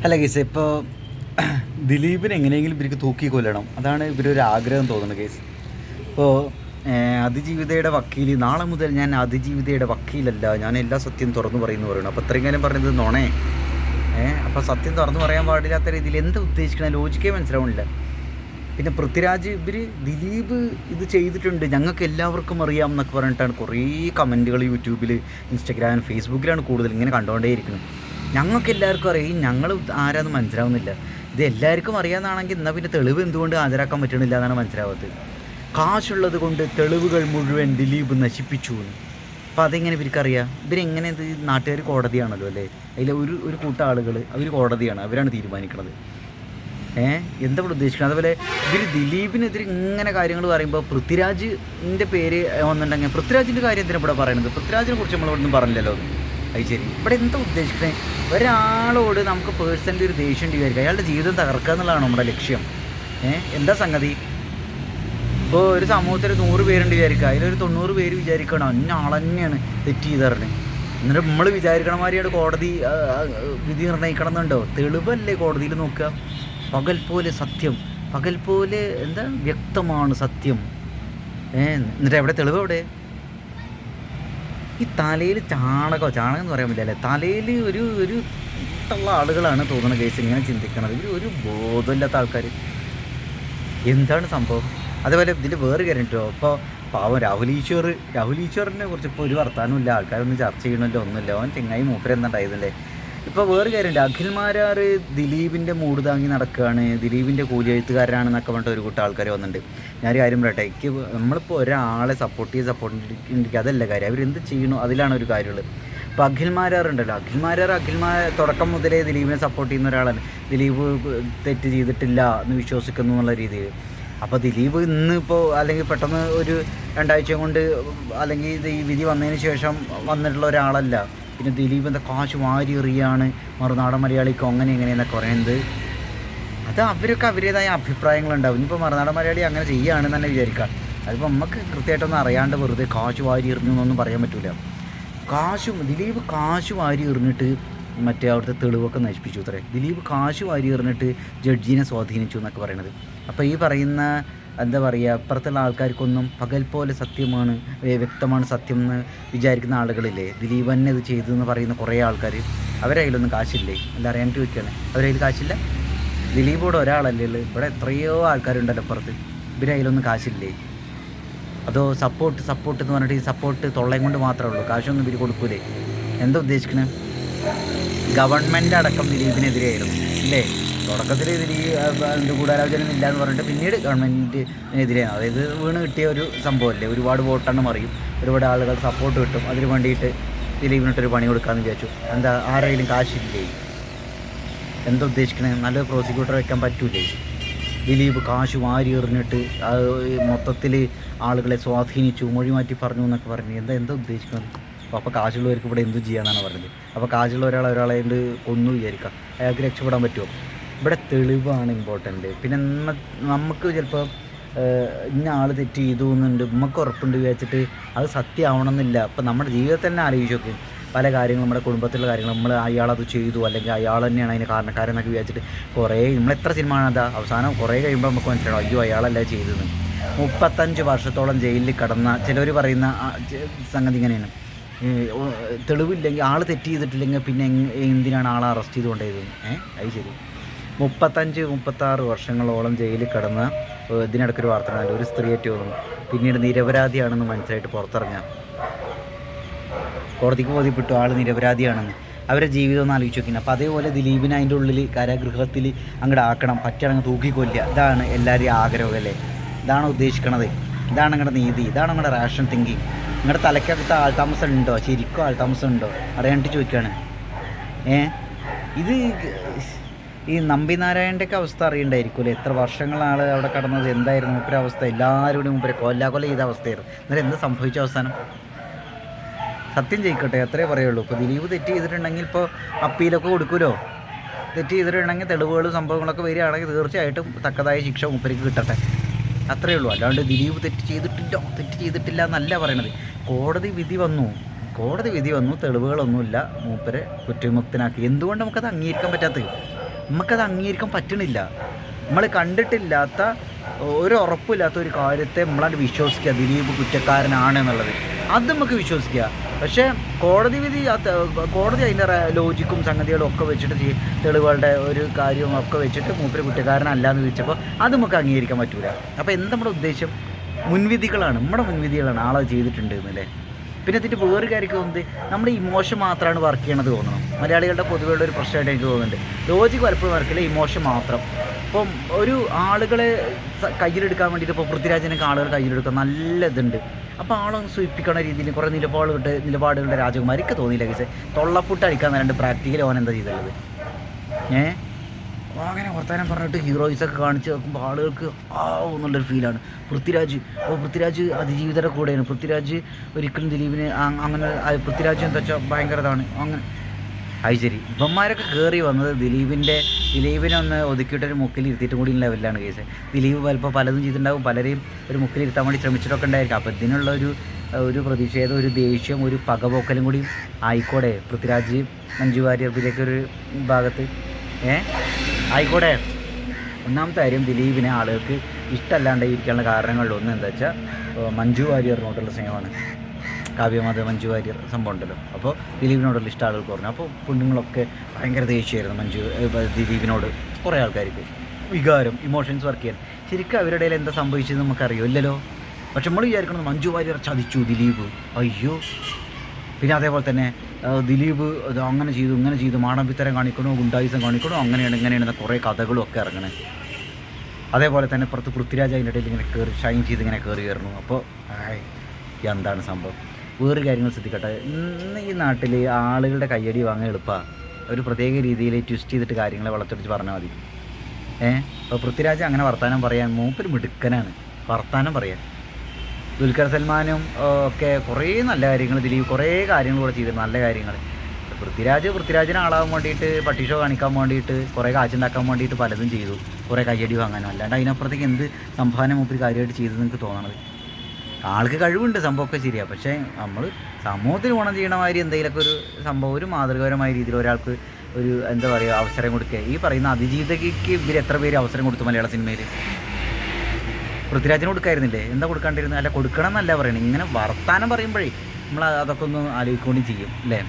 അല്ല കേസ് ഇപ്പോൾ ദിലീപിനെ എങ്ങനെയെങ്കിലും ഇവർക്ക് തൂക്കി കൊല്ലണം, അതാണ് ഇവരൊരു ആഗ്രഹം തോന്നുന്നത് കേസ്. ഇപ്പോൾ അതിജീവിതയുടെ വക്കീൽ, നാളെ മുതൽ ഞാൻ അതിജീവിതയുടെ വക്കീലല്ല, ഞാൻ എല്ലാ സത്യം തുറന്നു പറയുന്നു പറയുന്നു. അപ്പോൾ ഇത്രയും കാലം പറഞ്ഞത് നോണേ. അപ്പോൾ സത്യം തുറന്നു പറയാൻ പാടില്ലാത്ത രീതിയിൽ എന്താ ഉദ്ദേശിക്കണ ലോജിക്കേ മനസ്സിലാവണില്ല. പിന്നെ പൃഥ്വിരാജ് ദിലീപ് ഇത് ചെയ്തിട്ടുണ്ട്, ഞങ്ങൾക്ക് എല്ലാവർക്കും അറിയാം എന്നൊക്കെ പറഞ്ഞിട്ടാണ് കുറേ കമൻറ്റുകൾ യൂട്യൂബിൽ, ഇൻസ്റ്റഗ്രാമിൽ, ഫേസ്ബുക്കിലാണ് കൂടുതൽ ഇങ്ങനെ കണ്ടുകൊണ്ടേയിരിക്കുന്നത്. ഞങ്ങൾക്ക് എല്ലാവർക്കും അറിയാം, ഞങ്ങൾ ആരാന്ന് മനസ്സിലാവുന്നില്ല. ഇത് എല്ലാവർക്കും അറിയാമെന്നാണെങ്കിൽ എന്നാൽ പിന്നെ തെളിവ് എന്തുകൊണ്ട് ഹാജരാക്കാൻ പറ്റണില്ല എന്നാണ് മനസ്സിലാവാത്തത്. കാശുള്ളത് കൊണ്ട് തെളിവുകൾ മുഴുവൻ ദിലീപ് നശിപ്പിച്ചു എന്ന്. അപ്പോൾ അതെങ്ങനെ ഇവർക്കറിയാം? ഇവരെങ്ങനെ ഇത് നാട്ടുകാർ കോടതിയാണല്ലോ അല്ലേ, അതിൽ ഒരു കൂട്ടം ആളുകൾ അവർ കോടതിയാണ്, അവരാണ് തീരുമാനിക്കുന്നത്. എന്താ ഇവിടെ ഉദ്ദേശിക്കുന്നത്? അതുപോലെ ഇവർ ദിലീപിനെതിരെ ഇങ്ങനെ കാര്യങ്ങൾ പറയുമ്പോൾ പൃഥ്വിരാജിൻ്റെ പേര് വന്നിട്ടുണ്ടെങ്കിൽ പൃഥ്വിരാജിൻ്റെ കാര്യം എന്തിനാണ് ഇവിടെ പറയുന്നത്? പൃഥ്വിരാജിനെ കുറിച്ച് നമ്മൾ ഇവിടെ ഒന്നും പറഞ്ഞില്ലല്ലോ. അത് ശരി, ഇവിടെ എന്താ ഉദ്ദേശിക്കുന്നത്? ഒരാളോട് നമുക്ക് പേഴ്സണലി ഒരു ദേഷ്യം വിചാരിക്കുക, അയാളുടെ ജീവിതം തകർക്കുക എന്നുള്ളതാണ് നമ്മുടെ ലക്ഷ്യം. എന്താ സംഗതി? ഇപ്പോൾ ഒരു സമൂഹത്തിൽ 100 പേരുണ്ട് വിചാരിക്കുക, അതിലൊരു 90 പേര് വിചാരിക്കണം അന്ന ആൾ തന്നെയാണ് തെറ്റ് ചെയ്തറിന്. എന്നിട്ട് നമ്മൾ വിചാരിക്കണ മാതിരിയാണ് കോടതി വിധി നിർണ്ണയിക്കണം എന്നുണ്ടോ? തെളിവല്ലേ കോടതിയിൽ നോക്കുക. പകൽ പോലെ സത്യം, പകൽ പോലെ എന്താ വ്യക്തമാണ് സത്യം. എന്നിട്ട് എവിടെ തെളിവ്? എവിടെ? ഈ തലയിൽ ചാണകം എന്ന് പറയാൻ പറ്റില്ല അല്ലേ, തലയിൽ ഒരു ഉള്ള ആളുകളാണ് തോന്നുന്ന കേസ് ഇങ്ങനെ ചിന്തിക്കണത്. ഒരു ബോധമില്ലാത്ത ആൾക്കാർ. എന്താണ് സംഭവം? അതേപോലെ ഇതിൽ വേറെ കാര്യം കേട്ടോ, ഇപ്പോൾ പാവം രാഹുൽ ഈശ്വറിനെ കുറിച്ച് ഇപ്പോൾ ഒരു വർത്താനമില്ല, ആൾക്കാരൊന്നും ചർച്ച ചെയ്യണമല്ലോ, ഒന്നുമില്ല. അവൻ ചെങ്ങായി മൂപ്പരെന്താണ്ടായതല്ലേ. ഇപ്പോൾ വേറെ കാര്യമുണ്ട്, അഖിൽമാരാർ ദിലീപിൻ്റെ മൂട് താങ്ങി നടക്കുകയാണ്, ദിലീപിൻ്റെ കൂലി എഴുത്തുകാരനാണെന്നൊക്കെ പറഞ്ഞിട്ട് ഒരു കൂട്ടം ആൾക്കാർ വന്നിട്ടുണ്ട്. ഞാനൊരു കാര്യം പറയട്ടെ, നമ്മളിപ്പോൾ ഒരാളെ സപ്പോർട്ട് അതല്ല കാര്യം, അവരെന്ത് ചെയ്യണോ അതിലാണ് ഒരു കാര്യമുള്ളത്. ഇപ്പോൾ അഖിൽമാരാറുണ്ടല്ലോ, അഖിൽമാരാർ തുടക്കം മുതലേ ദിലീപിനെ സപ്പോർട്ട് ചെയ്യുന്ന ഒരാളാണ്. ദിലീപ് തെറ്റ് ചെയ്തിട്ടില്ല എന്ന് വിശ്വസിക്കുന്നു എന്നുള്ള രീതിയിൽ. അപ്പോൾ ദിലീപ് ഇന്നിപ്പോൾ അല്ലെങ്കിൽ പെട്ടെന്ന് ഒരു 2 ആഴ്ച കൊണ്ട് അല്ലെങ്കിൽ ഇത് ഈ വിധി വന്നതിന് ശേഷം വന്നിട്ടുള്ള ഒരാളല്ല. പിന്നെ ദിലീപ് എന്താ കാശ് വാരി എറിയാണ് മറുനാടൻ മലയാളിക്കോ അങ്ങനെ എങ്ങനെയെന്നൊക്കെ പറയുന്നത്. അത് അവരൊക്കെ അവരുടേതായ അഭിപ്രായങ്ങളുണ്ടാവും. ഇനിയിപ്പോൾ മറുനാടൻ മലയാളി അങ്ങനെ ചെയ്യുകയാണെന്ന് തന്നെ വിചാരിക്കാം. അതിപ്പോൾ നമുക്ക് കൃത്യമായിട്ടൊന്നും അറിയാണ്ട് വെറുതെ കാശ് വാരി എറിഞ്ഞു എന്നൊന്നും പറയാൻ പറ്റില്ല. ദിലീപ് കാശ് വാരി എറിഞ്ഞിട്ട് മറ്റേ അവിടുത്തെ തെളിവൊക്കെ നശിപ്പിച്ചു അത്രേ. ദിലീപ് കാശ് വാരി എറിഞ്ഞിട്ട് ജഡ്ജിനെ സ്വാധീനിച്ചു എന്നൊക്കെ പറയണത്. അപ്പോൾ ഈ പറയുന്ന എന്താ പറയുക, അപ്പുറത്തുള്ള ആൾക്കാർക്കൊന്നും പകൽ പോലെ സത്യമാണ്, വ്യക്തമാണ് സത്യം എന്ന് വിചാരിക്കുന്ന ആളുകളില്ലേ, ദിലീപ് തന്നെ ഇത് ചെയ്തെന്ന് പറയുന്ന കുറേ ആൾക്കാർ. അവരതിലൊന്നും കാശില്ലേ? എല്ലാം അറിയാൻ ചോദിക്കുകയാണ്, അവരതിൽ കാശില്ല. ദിലീപോട് ഒരാളല്ലേ ഉള്ളൂ, ഇവിടെ എത്രയോ ആൾക്കാരുണ്ടല്ലോ അപ്പുറത്ത്, ഇവരതിലൊന്നും കാശില്ലേ? അതോ സപ്പോർട്ട് എന്ന് പറഞ്ഞിട്ട് ഈ സപ്പോർട്ട് തൊള്ളയും കൊണ്ട് മാത്രമേ ഉള്ളൂ, കാശൊന്നും ഇവർ കൊടുക്കൂലേ? എന്താ ഉദ്ദേശിക്കണേ? ഗവൺമെൻറ് അടക്കം ദിലീപിനെതിരെയായിരുന്നു അല്ലേ? തുടക്കത്തിൽ ദിലീപ് ഗൂഢാലോചന ഇല്ല എന്ന് പറഞ്ഞിട്ട് പിന്നീട് ഗവൺമെൻറ്റിനെതിരെയാണ്. അതായത് വീണ് കിട്ടിയ ഒരു സംഭവമല്ലേ, ഒരുപാട് വോട്ടെണ്ണം അറിയും, ഒരുപാട് ആളുകൾ സപ്പോർട്ട് കിട്ടും, അതിന് വേണ്ടിയിട്ട് ദിലീപിനിട്ടൊരു പണി കൊടുക്കാമെന്ന് വിചാരിച്ചു. എന്താ ആരെങ്കിലും കാശില്ലേ? എന്താ ഉദ്ദേശിക്കണേ? നല്ലൊരു പ്രോസിക്യൂട്ടർ വെക്കാൻ പറ്റൂലേ? ദിലീപ് കാശ് വാരി എറിഞ്ഞിട്ട് മൊത്തത്തിൽ ആളുകളെ സ്വാധീനിച്ചു, മൊഴി മാറ്റി പറഞ്ഞു എന്നൊക്കെ പറഞ്ഞു. എന്താ ഉദ്ദേശിക്കുന്നത്? അപ്പോൾ കാശുള്ളവർക്ക് ഇവിടെ എന്തും ചെയ്യാനാണ് പറഞ്ഞത്. അപ്പോൾ കാശുള്ള ഒരാളെ കൊണ്ട് കൊന്നു വിചാരിക്കാം, അയാൾക്ക് രക്ഷപ്പെടാൻ പറ്റുമോ? ഇവിടെ തെളിവാണ് ഇമ്പോർട്ടൻ്റ്. പിന്നെ നമുക്ക് ചിലപ്പോൾ ഇന്ന ആൾ തെറ്റ് ചെയ്തു എന്നുണ്ട് നമുക്ക് ഉറപ്പുണ്ട് വിചാരിച്ചിട്ട് അത് സത്യമാവണമെന്നില്ല. അപ്പോൾ നമ്മുടെ ജീവിതത്തിൽ തന്നെ ആലോചിച്ച് നോക്കും, പല കാര്യങ്ങളും നമ്മുടെ കുടുംബത്തിലുള്ള കാര്യങ്ങൾ നമ്മൾ അയാളത് ചെയ്തു അല്ലെങ്കിൽ അയാൾ തന്നെയാണ് അതിന് കാരണക്കാരെന്നൊക്കെ വിചാരിച്ചിട്ട് കുറേ നമ്മളെത്ര സിനിമ കാണാതാ, അവസാനം കുറേ കഴിയുമ്പോൾ നമുക്ക് മനസ്സിലാവും അയ്യോ അയാളല്ല ചെയ്തതെന്ന്. 35 വർഷത്തോളം ജയിലിൽ കിടന്ന ചിലർ പറയുന്ന സംഗതി ഇങ്ങനെയാണ്, തെളിവില്ലെങ്കിൽ ആൾ തെറ്റ് ചെയ്തിട്ടില്ലെങ്കിൽ പിന്നെ എന്തിനാണ് ആളെ അറസ്റ്റ് ചെയ്ത് കൊണ്ടുപോയത്? അത് ശരി, 35-36 വർഷങ്ങളോളം ജയിലിൽ കിടന്ന ഇതിനിടയ്ക്കൊരു വാർത്ത ഉണ്ടായില്ല, ഒരു സ്ത്രീയേറ്റ് തോന്നുന്നു, പിന്നീട് നിരപരാധിയാണെന്ന് മനസ്സിലായിട്ട് പുറത്തിറങ്ങാം, കോടതിക്ക് ബോധ്യപ്പെട്ടു ആൾ നിരപരാധിയാണെന്ന്. അവരുടെ ജീവിതം ഒന്ന് ആലോചിച്ച് നോക്കിന്. അപ്പോൾ അതേപോലെ ദിലീപിനെ അതിൻ്റെ ഉള്ളിൽ കാരാഗൃഹത്തിൽ അങ്ങോട്ട് ആക്കണം, പറ്റുകയാണെങ്കിൽ തൂക്കിക്കൊല്ലുക. ഇതാണ് എല്ലാവരുടെയും ആഗ്രഹം അല്ലേ? ഇതാണ് ഉദ്ദേശിക്കണത്? ഇതാണ് നിങ്ങളുടെ നീതി? ഇതാണ് നിങ്ങളുടെ റാഷൻ തിങ്കിങ്? നിങ്ങളുടെ തലയ്ക്കകത്ത് ആൾതാമസം ഉണ്ടോ? ശരിക്കും ആൾതാമസം ഉണ്ടോ അറിയാണ്ട് ചോദിക്കുകയാണ്. ഇത് ഈ നമ്പി നാരായണൻ്റെയൊക്കെ അവസ്ഥ അറിയണ്ടായിരിക്കുമല്ലേ? എത്ര വർഷങ്ങളാണ് അവിടെ കടന്നത്, എന്തായിരുന്നു മൂപ്പര അവസ്ഥ? എല്ലാവരുടെയും മൂപ്പരെ കൊല്ല ചെയ്ത അവസ്ഥയായിരുന്നു. എന്നിട്ട് എന്ത് സംഭവിച്ച അവസാനം? സത്യം ചെയ്യിക്കട്ടെ, അത്രേ പറയുള്ളൂ. ഇപ്പോൾ ദിലീപ് തെറ്റ് ചെയ്തിട്ടുണ്ടെങ്കിൽ ഇപ്പോൾ അപ്പീലൊക്കെ കൊടുക്കുമല്ലോ. തെറ്റ് ചെയ്തിട്ടുണ്ടെങ്കിൽ തെളിവുകളും സംഭവങ്ങളൊക്കെ വരികയാണെങ്കിൽ തീർച്ചയായിട്ടും തക്കതായ ശിക്ഷ മൂപ്പർക്ക് കിട്ടട്ടെ, അത്രയേ ഉള്ളൂ. അല്ലാണ്ട് ദിലീപ് തെറ്റ് ചെയ്തിട്ടില്ല എന്നല്ല പറയണത്. കോടതി വിധി വന്നു, തെളിവുകളൊന്നുമില്ല, മൂപ്പരെ കുറ്റവിമുക്തനാക്കി. എന്തുകൊണ്ട് നമുക്കത് അംഗീകരിക്കാൻ പറ്റാത്തത്? നമുക്കത് അംഗീകരിക്കാൻ പറ്റണില്ല. നമ്മൾ കണ്ടിട്ടില്ലാത്ത ഒരു ഉറപ്പില്ലാത്ത ഒരു കാര്യത്തെ നമ്മളത് വിശ്വസിക്കുക ദിലീപ് കുറ്റക്കാരനാണ് എന്നുള്ളത്. അത് നമുക്ക് വിശ്വസിക്കുക. പക്ഷേ കോടതി വിധി കോടതി അതിൻ്റെ ലോജിക്കും സംഗതികളും ഒക്കെ വെച്ചിട്ട് തെളിവുകളുടെ ഒരു കാര്യവും ഒക്കെ വെച്ചിട്ട് മൂപ്പര് കുറ്റക്കാരനല്ല എന്ന് ചോദിച്ചപ്പോൾ അത് നമുക്ക് അംഗീകരിക്കാൻ പറ്റൂല. അപ്പോൾ എന്താ നമ്മുടെ ഉദ്ദേശം? മുൻവിധികളാണ്, നമ്മുടെ മുൻവിധികളാണ് ആളത് ചെയ്തിട്ടുണ്ട് എന്നല്ലേ. പിന്നെ ഇതിൻ്റെ വേറെ കാര്യമൊക്കെ തോന്നുന്നത് നമ്മുടെ ഇമോഷൻ മാത്രമാണ് വർക്ക് ചെയ്യണത് തോന്നണം. മലയാളികളുടെ പൊതുവെയുള്ള ഒരു പ്രശ്നമായിട്ട് എനിക്ക് തോന്നുന്നുണ്ട്. ലോജിക്ക് പലപ്പോഴും വർക്കില്ല, ഇമോഷൻ മാത്രം. ഇപ്പം ഒരു ആളുകളെ കയ്യിലെടുക്കാൻ വേണ്ടിയിട്ട് ഇപ്പോൾ പൃഥ്വിരാജിനൊക്കെ ആളുകൾ കയ്യിലെടുക്കാൻ നല്ല ഇതുണ്ട്. അപ്പോൾ ആളൊന്ന് സൂചിപ്പിക്കണ രീതിയിൽ കുറേ നിലപാടുകളുടെ രാജകുമാരിക്ക് തോന്നിയില്ല കേസ്. തൊള്ളപ്പുട്ട് അടിക്കാൻ രണ്ട് പ്രാക്ടിക്കൽ ഓൻ എന്താ ചെയ്തുള്ളത്? അങ്ങനെ വർത്തമാനം പറഞ്ഞിട്ട് ഹീറോയിസൊക്കെ കാണിച്ച് നോക്കുമ്പോൾ ആളുകൾക്ക് എന്നുള്ളൊരു ഫീലാണ്. പൃഥ്വിരാജ് അതിജീവിതയുടെ കൂടെയാണ്. പൃഥ്വിരാജ് ഒരിക്കലും ദിലീപിന് അങ്ങനെ പൃഥ്വിരാജ് എന്താ വെച്ചാൽ ഭയങ്കരതാണ് അങ്ങനെ. അത് ശരി, ഇവന്മാരൊക്കെ കയറി വന്നത് ദിലീപിനെ ഒന്ന് ഒതുക്കിയിട്ടൊരു മുക്കിലിരുത്തിയിട്ടും കൂടി ലെവലിലാണ് കേസ്. ദിലീപ് ചിലപ്പോൾ പലതും ചെയ്തിട്ടുണ്ടാവും, പലരെയും ഒരു മുക്കിലിരുത്താൻ വേണ്ടി ശ്രമിച്ചിട്ടൊക്കെ ഉണ്ടായിരിക്കും. അപ്പോൾ ഇതിനുള്ള ഒരു പ്രതിഷേധം, ഒരു ദേഷ്യം, ഒരു പകപോക്കലും കൂടി ആയിക്കോടെ പൃഥ്വിരാജ് മഞ്ജു വാര്യർപ്പിലേക്ക് ഒരു ഭാഗത്ത് ആയിക്കോട്ടെ. ഒന്നാമത്തെ കാര്യം, ദിലീപിനെ ആളുകൾക്ക് ഇഷ്ടമല്ലാണ്ട് ഇരിക്കാനുള്ള കാരണങ്ങളിലൊന്നും എന്താ വെച്ചാൽ മഞ്ജു വാര്യറിനോടുള്ള സ്നേഹമാണ്. കാവ്യമാധവ് മഞ്ജു വാര്യർ സംഭവം ഉണ്ടല്ലോ. അപ്പോൾ ദിലീപിനോടുള്ള ഇഷ്ടം ആളുകൾക്ക് പറഞ്ഞു. അപ്പോൾ പെണ്ണുങ്ങളൊക്കെ ഭയങ്കര ദേഷ്യമായിരുന്നു ദിലീപിനോട്. കുറേ ആൾക്കാർക്ക് വികാരം, ഇമോഷൻസ് വർക്ക് ചെയ്യാൻ. ശരിക്കും അവരുടെ ഇടയിൽ എന്താ സംഭവിച്ചതെന്ന് നമുക്കറിയോ? ഇല്ലല്ലോ. പക്ഷെ നമ്മൾ വിചാരിക്കണം മഞ്ജു വാര്യർ ചതിച്ചു ദിലീപ്, അയ്യോ. പിന്നെ അതേപോലെ തന്നെ ദിലീപ് അങ്ങനെ ചെയ്തു ഇങ്ങനെ ചെയ്തു, മാടമ്പിത്തരം കാണിക്കണോ, ഗുണ്ടായുസം കാണിക്കണോ, അങ്ങനെയാണ് ഇങ്ങനെയാണ് കുറേ കഥകളും ഒക്കെ ഇറങ്ങണേ. അതേപോലെ തന്നെ പുറത്ത് പൃഥ്വിരാജ് അതിൻ്റെ ഇടയിൽ ഇങ്ങനെ കയറി ഷൈൻ ചെയ്ത് ഇങ്ങനെ കയറി വരുന്നു. അപ്പോൾ എന്താണ് സംഭവം? വേറൊരു കാര്യങ്ങൾ ശ്രദ്ധിക്കട്ടെ. ഇന്ന് ഈ നാട്ടിൽ ആളുകളുടെ കയ്യടി വാങ്ങാൻ എളുപ്പമാണ്. ഒരു പ്രത്യേക രീതിയിൽ ട്വിസ്റ്റ് ചെയ്തിട്ട് കാര്യങ്ങളെ വളച്ചൊടിച്ച് പറഞ്ഞാൽ മതി. അപ്പോൾ പൃഥ്വിരാജ് അങ്ങനെ വർത്തമാനം പറയാൻ മൂപ്പര് മിടുക്കനാണ്, വർത്തമാനം പറയാൻ. ദുൽഖർ സൽമാനും ഒക്കെ കുറേ നല്ല കാര്യങ്ങൾ, ദിലീപ് കുറേ കാര്യങ്ങൾ കൂടെ ചെയ്തിട്ടുണ്ട്, നല്ല കാര്യങ്ങൾ. പൃഥ്വിരാജിനെ ആളാകാൻ വേണ്ടിയിട്ട്, പട്ടി ഷോ കാണിക്കാൻ വേണ്ടിയിട്ട്, കുറേ കാശുണ്ടാക്കാൻ വേണ്ടിയിട്ട് പലതും ചെയ്തു, കുറേ കയ്യടി വാങ്ങാനും. അല്ലാണ്ട് അതിനപ്പുറത്തേക്ക് എന്ത് സംഭാവന മൂപ്പര് കാര്യമായിട്ട് ചെയ്തതെന്ന് എനിക്ക് തോന്നണത്. ആൾക്ക് കഴിവുണ്ട്, സംഭവമൊക്കെ ശരിയാണ്. പക്ഷേ നമ്മൾ സമൂഹത്തിന് ഗുണം ചെയ്യണ മാതിരി എന്തെങ്കിലുമൊക്കെ ഒരു സംഭവം, ഒരു മാതൃകാപരമായ രീതിയിൽ ഒരാൾക്ക് ഒരു എന്താ പറയുക അവസരം കൊടുക്കുക. ഈ പറയുന്ന അതിജീവിതയ്ക്ക് ഇവർ എത്ര പേര് അവസരം കൊടുത്തു മലയാള സിനിമയിൽ? പൃഥ്വിരാജിന് കൊടുക്കായിരുന്നില്ലേ? എന്താ കൊടുക്കാണ്ടിരുന്നത്? അല്ല, കൊടുക്കണം എന്നല്ല പറയണേ, ഇങ്ങനെ വർത്താനം പറയുമ്പോഴേ നമ്മൾ അതൊക്കെ ഒന്ന് ആലോചിക്കുകയും ചെയ്യും അല്ലേ.